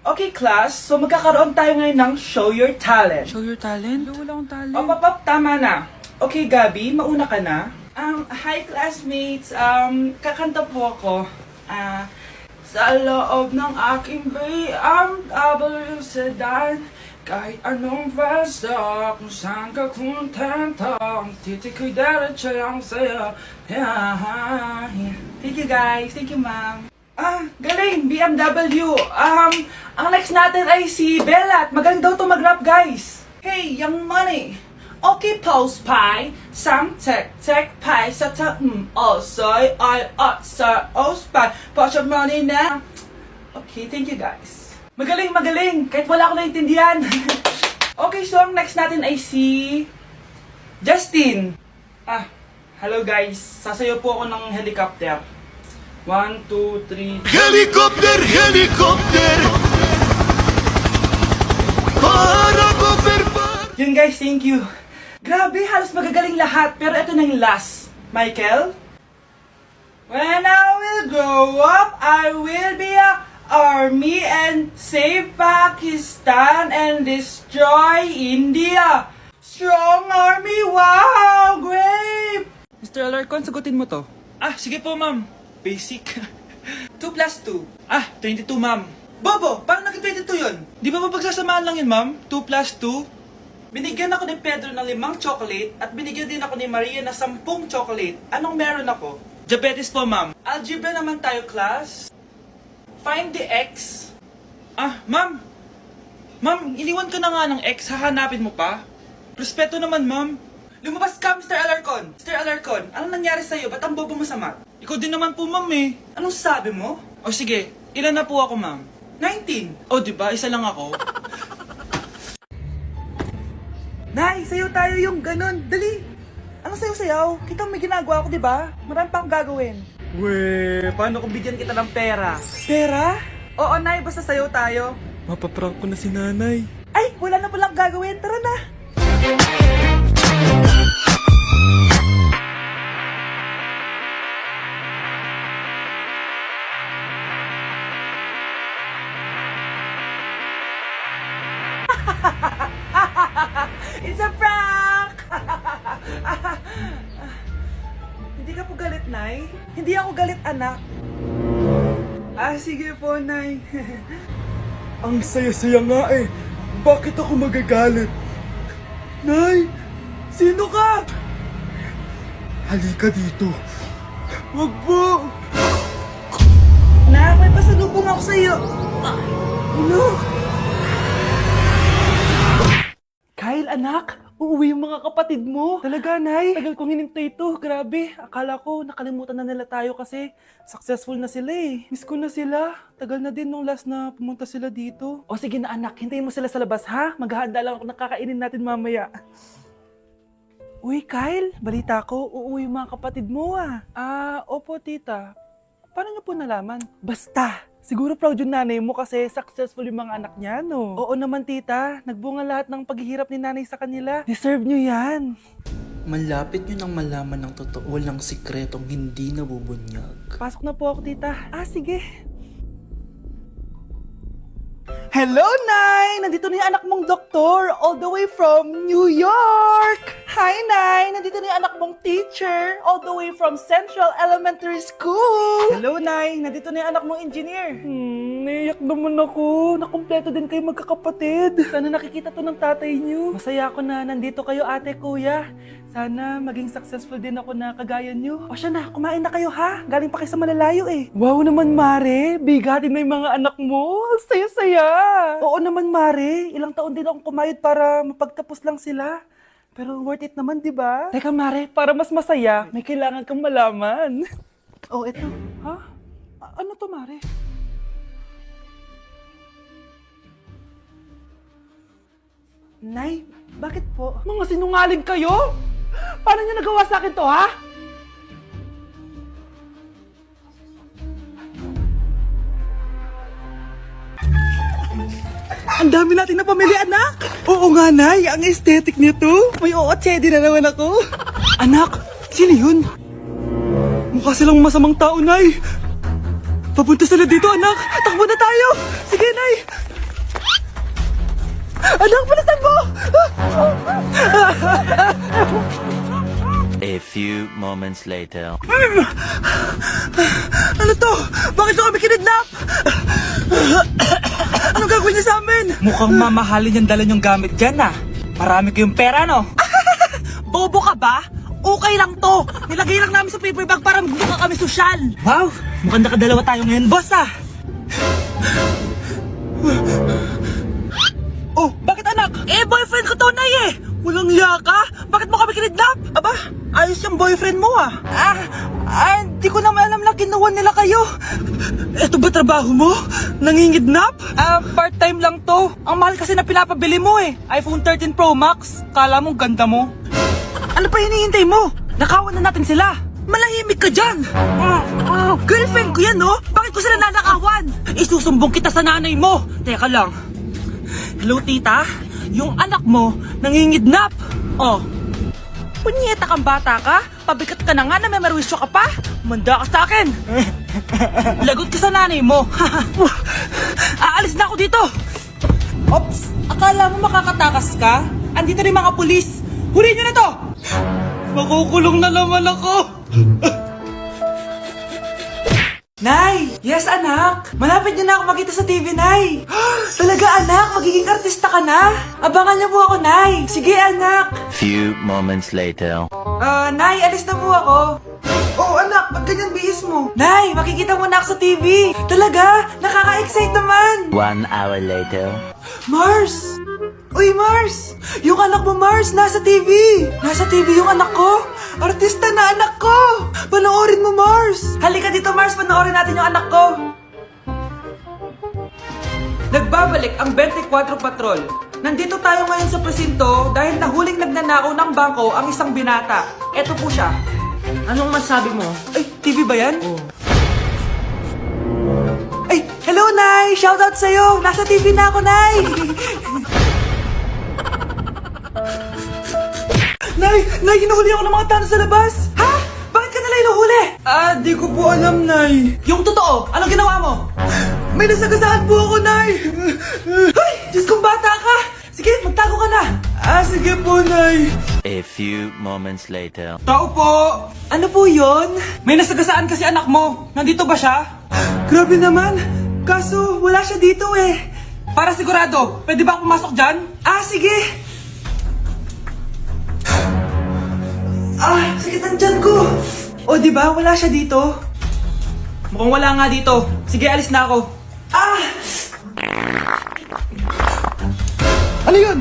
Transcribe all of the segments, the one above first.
Okay, class. So, magkakaroon tayo ngayon ng Show Your Talent. Show your talent? Wala akong talent. Op, tama na. Okay, Gabi, mauna ka na. Hi, classmates. Kakanta po ako. Sa loob ng aking BMW sedan, kahit anong basta, kung saan ka kontento, ang titik ko'y diretso lang sa'yo. Thank you, guys. Thank you, ma'am. Galing! BMW! Ang next natin ay si Bella at magaling daw to mag-rap, guys! Hey, Young Money! Okay, Pulse Pie! Sam Tech Pie sa soy, I sa Ospie! Put your money now! Okay, thank you, guys. Magaling! Kahit wala ako naintindihan. Okay, so ang next natin ay si Justin. Hello guys. Sasayaw po ako ng helicopter. 1, 2, 3. Helicopter, helicopter. Para Yun guys, thank you. Grabe, halos magagaling lahat. Pero ito na yung last. Michael? When I will grow up, I will be a army and save Pakistan and destroy India. Strong army, wow, great! Mr. Alarcon, sagutin mo to. Sige po, ma'am. Basic. 2 plus 2. 22, ma'am. Bobo, paano naging 22 yun? Di ba mapagsasamaan lang yun, ma'am? 2 plus 2? Binigyan ako ni Pedro ng 5 chocolate at binigyan din ako ni Maria ng 10 chocolate. Anong meron ako? Diabetes po, ma'am. Algebra naman tayo, class. Find the x. Ma'am. Ma'am, iniwan ka na nga ng x. Hahanapin mo pa? Respeto naman, ma'am. Lumabas ka, Mr. Alarcon. Mr. Alarcon, anong nangyari sa'yo? Ba't ang bobo mo sa math? Ikaw din naman po, ma'am eh. Anong sabi mo? O sige, ilan na po ako, ma'am? 19. O, diba? Isa lang ako. Nay, sayo tayo yung ganun. Dali. Anong sayo-sayaw? Kita may ginagawa ko, diba? Marami pa akong gagawin. Weh, paano kung bigyan kita ng pera? Pera? Oo, Nay, basta sayo tayo. Mapaprank ko na si nanay. Ay, wala na palang gagawin. Tara na. It's a prank! Hindi ka po galit, Nay? Hindi ako galit, anak. Sige po, Nay. Ang saya-saya nga eh. Bakit ako magagalit? Nay, sino ka? Halika dito. Wag po. Nak, may pasalubong ako sa'yo. Ano? Kyle, anak, uuwi yung mga kapatid mo. Talaga, Nay? Tagal kong hinintay ito. Grabe. Akala ko nakalimutan na nila tayo kasi successful na sila eh. Miss ko na sila. Tagal na din nung last na pumunta sila dito. O sige na, anak. Hintayin mo sila sa labas, ha? Maghahanda lang ako ng kakainin natin mamaya. Uy, Kyle. Balita ko, uuwi yung mga kapatid mo opo, tita. Paano niyo po nalaman? Basta! Siguro proud yung nanay mo kasi successful yung mga anak niya, no? Oo naman, tita. Nagbunga lahat ng paghihirap ni nanay sa kanila. Deserve nyo yan. Malapit nyo nang malaman ng totoo lang sikretong hindi nabubunyag. Pasok na po ako, tita. Sige. Hello, Nay! Nandito na yung anak mong doktor all the way from New York! Hi, Nay! Nandito na yung anak mong teacher all the way from Central Elementary School! Hello, Nay! Nandito na yung anak mong engineer! Naiyak naman ako. Nakumpleto din kayo magkakapatid. Sana nakikita to ng tatay niyo. Masaya ako na nandito kayo, ate, kuya. Sana maging successful din ako na kagaya niyo. O siya na, kumain na kayo ha. Galing pa kayo sa malalayo eh. Wow naman, Mare. Bigatin na yung mga anak mo. Saya-saya. Oo naman, Mare. Ilang taon din akong kumayod para mapagtapos lang sila. Pero worth it naman, di ba? Teka, Mare, para mas masaya, may kailangan kang malaman. Eto. Ha? Ano to, Mare? Nay, bakit po? Mga sinungaling kayo? Paano niyo nagawa sa akin to, ha? Ang dami natin na pamilya, anak! Oo nga, Nay. Ang aesthetic nito. May ootsedi na naman ako. Anak, sino yun? Mukha silang masamang tao, Nay. Papunta sila dito, anak. Takbo na tayo. Sige, Nay. Anak, palasan mo! A few moments later. Ano to? Bakit ko kami kinidnap? Anong gagawin niya sa amin? Mukhang mamahalin yung dala niyong gamit dyan ah. Marami kayong pera no? Bobo ka ba? Okay lang to. Nilagay lang namin sa paper bag para magbuka kami sosyal. Wow, mukhang nakadalawa tayo ngayon boss ah. Oh, bakit anak? Eh, boyfriend ko to, Nay eh. Walang liya ka? Bakit mo kami kinidnap? Aba, ayos yung boyfriend mo ah. Hindi ko naman alam na kinuha nila kayo. Eto ba trabaho mo? Nangingidnap? Part-time lang to. Ang mahal kasi na pinapabili mo eh. iPhone 13 Pro Max. Kala mo ganda mo. Ano pa hinihintay mo? Nakawan na natin sila. Malahimik ka dyan. Girlfriend ko yan, no? Bakit ko sila nanakawan? Isusumbong kita sa nanay mo. Teka lang. Hello tita, yung anak mo nangingidnap. Oh, Punyeta kang bata ka? Pabikat ka na nga na may marwisyo ka pa? Manda ka sa akin. lagot ka sa nanay mo. Aalis na ako dito. Ops, akala mo makakatakas ka? Andito rin mga pulis. Huli nyo na to! Makukulong na naman ako. Nay! Yes, anak! Malapit niyo na ako makita sa TV, Nay! Talaga, anak! Magiging artista ka na! Abangan niyo po ako, Nay! Sige, anak! Few moments later. Nay, alis na po ako! Oh, anak! Ba't ganyan bihis mo? Nay! Makikita mo na ako sa TV! Talaga! Nakaka-excite naman! 1 hour later. Mars! Uy, Mars! Yung anak mo, Mars, nasa TV! Nasa TV yung anak ko! Artista na anak ko! Panoorin mo, Mars! Halika dito, Mars, panoorin natin yung anak ko! Nagbabalik ang 24 Patrol. Nandito tayo ngayon sa presinto dahil nahuling nagnanakaw ng bangko ang isang binata. Eto po siya. Anong masabi mo? Ay, TV ba yan? Ay, hello, Nay! Shoutout sa'yo! Nasa TV na ako, Nay! Nay, hinuhuli ako ng mga tao sa labas! Ha? Bakit ka nila hinuhuli? Di ko po alam, Nay. Yung totoo, anong ginawa mo? May nasagasaan po ako, Nay. Ay, Diyos kong bata ka! Sige, magtago ka na! Sige po, Nay. A few moments later. Tao po! Ano po yon? May nasagasaan kasi anak mo. Nandito ba siya? Grabe naman! Kaso, wala siya dito eh! Para sigurado, pwede ba ako pumasok dyan? Sige! Sakit ang tiyan ko! O, di ba? Wala siya dito. Mukhang wala nga dito. Sige, alis na ako. Ano yun?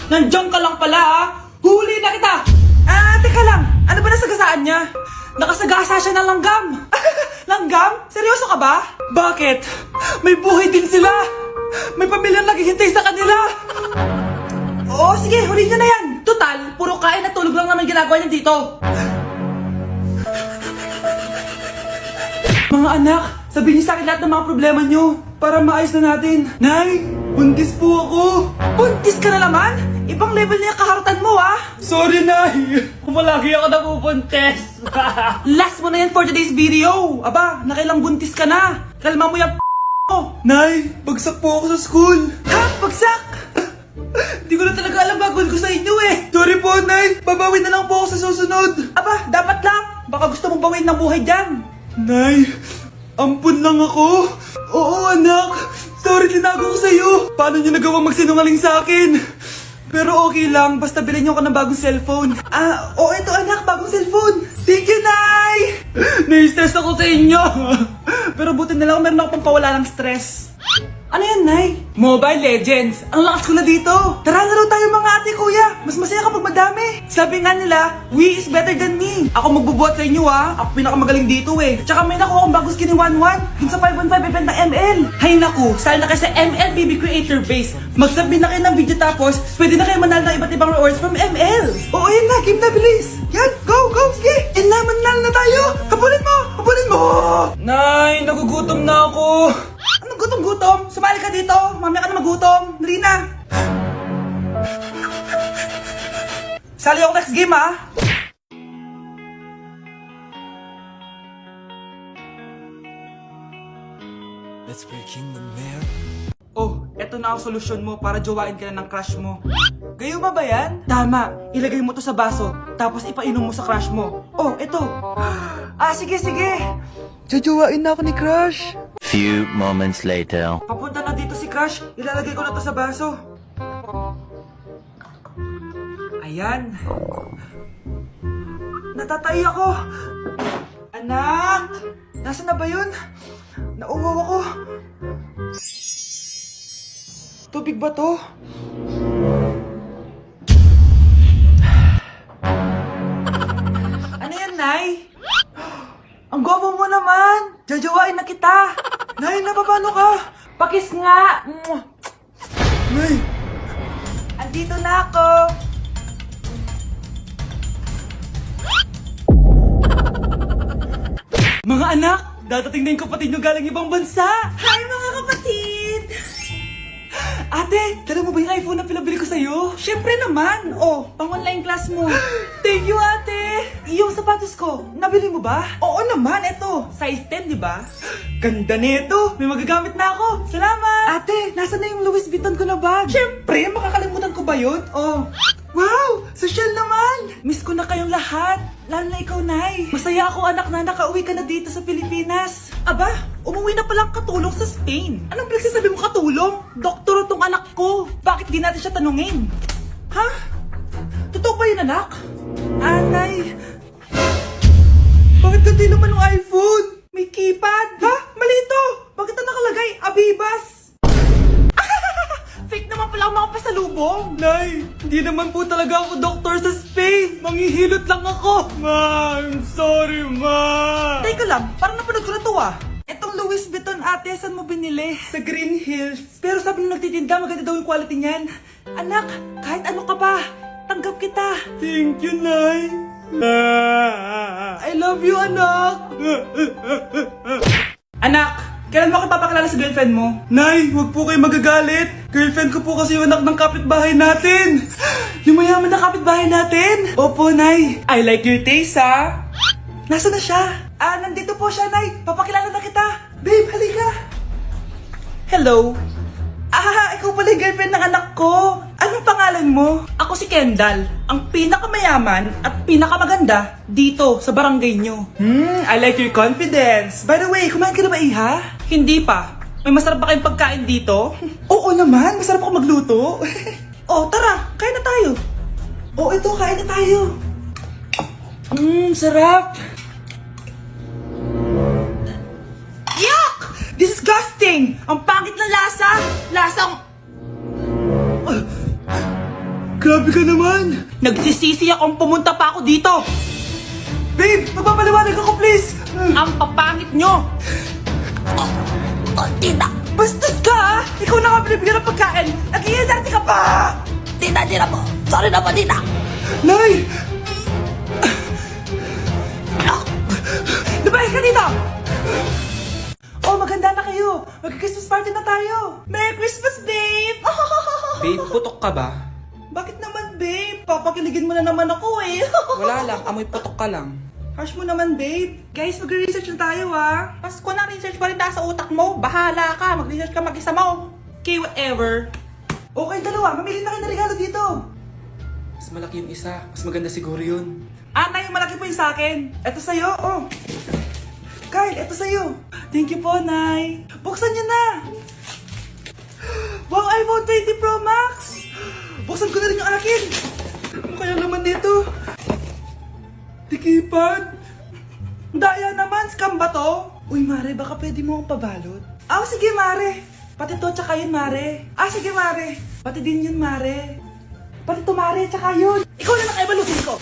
Nandiyan ka lang pala ha! Huli na kita! Teka lang! Ano ba nasagasaan niya? Nakasagasa siya ng langgam! Langgam? Seryoso ka ba? Bakit? May buhay din sila! May pamilyang naghihintay sa kanila! Oo, sige, huli niyo na yan! Total, puro kain at tulog lang naman ginagawa niya dito. Mga anak, sabihin niyo sa akin lahat ng mga problema niyo para maayos na natin. Nay, buntis po ako. Buntis ka na naman? Ibang level na yung kaharutan mo, ah! Sorry, Nay. Kumalagi ako napupuntes! Last mo na yan for today's video! Aba, nakailang buntis ka na! Kalma mo yung mo! Nay, bagsak po ako sa school. Ha? Bagsak? Hindi ko na talaga alam gagawin ko sa inyo eh! Sorry po, Nay. Babawi na lang po ako sa susunod. Aba, dapat lang! Baka gusto mong bawiin ng buhay dyan! Nay, ampun lang ako. Oo, anak. Sorry, tinago ko sa'yo. Paano niyo nagawang magsinungaling sa akin? Pero okay lang, basta bilhin niyo ako ng bagong cellphone. Oo, ito anak, bagong cellphone! Thank you, Nay! Nai-stress ako sa inyo! Pero buti na lang meron ako pampawala ng stress. Ano yan, Nay? Mobile Legends! Ang lakas ko na dito! Tara na raw tayo mga ate kuya! Mas masaya kapag madami! Sabi nga nila, we is better than me! Ako magbubuhat sa inyo ha! Ako pinakamagaling dito eh! Tsaka may nakuha akong bagong skin ni 1-1! Dun sa 515 event ng ML! Hay naku! Sali na kayo sa ML BB Creator Base! Mag-submit na kayo ng video tapos, pwede na kayo manalo ng iba't ibang rewards from ML! Oo, yan na! Game na bilis! Yan! Go! Go! Sige! Yan na! Manalo na tayo! Habulin mo! Habulin mo! Nay, nagugutom na ako! Anong gutom-gutom? Sumali ka dito! Mamaya ka na magutom! Dali na! Sali ako next game ha! Oh, eto eto na ang solusyon mo para jowain ka na ng crush mo. Gayuma ba yan? Tama, ilagay mo to sa baso, tapos ipainom mo sa crush mo. Oh, eto. Sige, sige. Jajawain na ako ni Crush. Few moments later. Papunta na dito si Crush. Ilalagay ko na to sa baso. Ayan. Natatay ako. Anak! Nasaan na ba yun? Nauwaw ako. Tubig ba to? Ano yan, Nay? Ang gwapo mo naman! Jajawain na kita! Nay, napapano ka? Pakis nga! Nay! Andito na ako! Mga anak! Dadating na yung kapatid nyo galing ibang bansa! Hi mga kapatid! Ate, dala mo ba yung iPhone na pinabili ko sa'yo? Siyempre naman! Oh, pang-online class mo. Thank you, ate! Yung sapatos ko, nabili mo ba? Oo naman, eto. Size 10, di ba? Ganda nito! May magagamit na ako! Salamat! Ate, nasa na yung Louis Vuitton ko na bag? Siyempre, makakalimutan ko ba yun? Oh. Wow! Social naman! Miss ko na kayong lahat. Lalo na ikaw, Nay. Masaya ako, anak, na nakauwi ka na dito sa Pilipinas. Aba, umuwi na palang katulong sa Spain. Anong pinagsasabi mo katulong? Doktor tong anak ko. Bakit di natin siya tanungin? Ha? Totoo ba yun, anak? Nay. Bakit ganti naman ng iPhone? May keypad. Ha? Mali ito. Bakit na nakalagay? Abibas. Fake naman pala ang mga pasalubong. Nay, hindi naman po talaga ako doktor sa Spain. Manghihilot lang ako. Ma, I'm sorry, ma. Teka lang, parang napanood ko na to ah. Etong Louis Vuitton ate, saan mo binili? Sa Green Hills. Pero sabi nung nagtitinda, maganda daw yung quality niyan. Anak, kahit ano ka pa, tanggap kita. Thank you, Nay. I love you, anak. Anak, kailan mo ako papakilala sa girlfriend mo? Nay, huwag po kayo magagalit. Girlfriend ko po kasi yung anak ng kapitbahay natin. Yung mayaman na kapitbahay natin? Opo, Nay. I like your taste, ha? Nasaan na siya? Nandito po siya, Nay. Papakilala na kita. Babe, halika. Hello. Ikaw pala yung girlfriend ng anak ko. Anong pangalan mo? Ako si Kendall, ang pinakamayaman at pinakamaganda dito sa barangay nyo. I like your confidence. By the way, kumain ka na ba, Iha? Hindi pa. May masarap ba kayong pagkain dito? Oo naman, masarap ako magluto. Tara, kain na tayo. Ito, kain na tayo. Sarap. Yuck! Disgusting! Ang pangit na lasa! Lasang... Grabe ka naman! Nagsisisi akong pumunta pa ako dito! Babe, magpapaliwanag ako please! Ang papangit nyo! Tita! Bastos ka ha! Ikaw na nga binibigyan ng pagkain! Nag-iinarte ka pa! Tita, tira po! Sorry na po, tita! Nay! Lumayas ka dito! Maganda na kayo! Mag-Christmas party na tayo! Merry Christmas, babe! Babe, putok ka ba? Bakit naman, babe? Papakiligin mo na naman ako eh! Wala lang, amoy putok ka lang. Harsh mo naman, babe. Guys, mag-research na tayo, ah. Pasko na, research pa rin tayo sa utak mo. Bahala ka. Mag-research ka mag-isa mo. Okay, whatever. Okay, dalawa. Mamili na kayo ng regalo dito. Mas malaki yung isa, mas maganda siguro yun. Nay, yung malaki po yung sa akin. Ito sa'yo, oh. Kyle, ito sa'yo. Thank you po, Nay. Buksan niyo na. Wow, iPhone 20 Pro Max. Buksan ko na rin yung akin. Ano kaya naman dito? Tikipad. Daya naman, scam ba to? Uy, Mare, baka pwede mo akong pabalot. Sige, Mare. Pati to, tsaka yun, Mare. Sige, Mare. Pati din yun, Mare. Pati to, Mare, tsaka yun. Ikaw na nakaibalutin ko.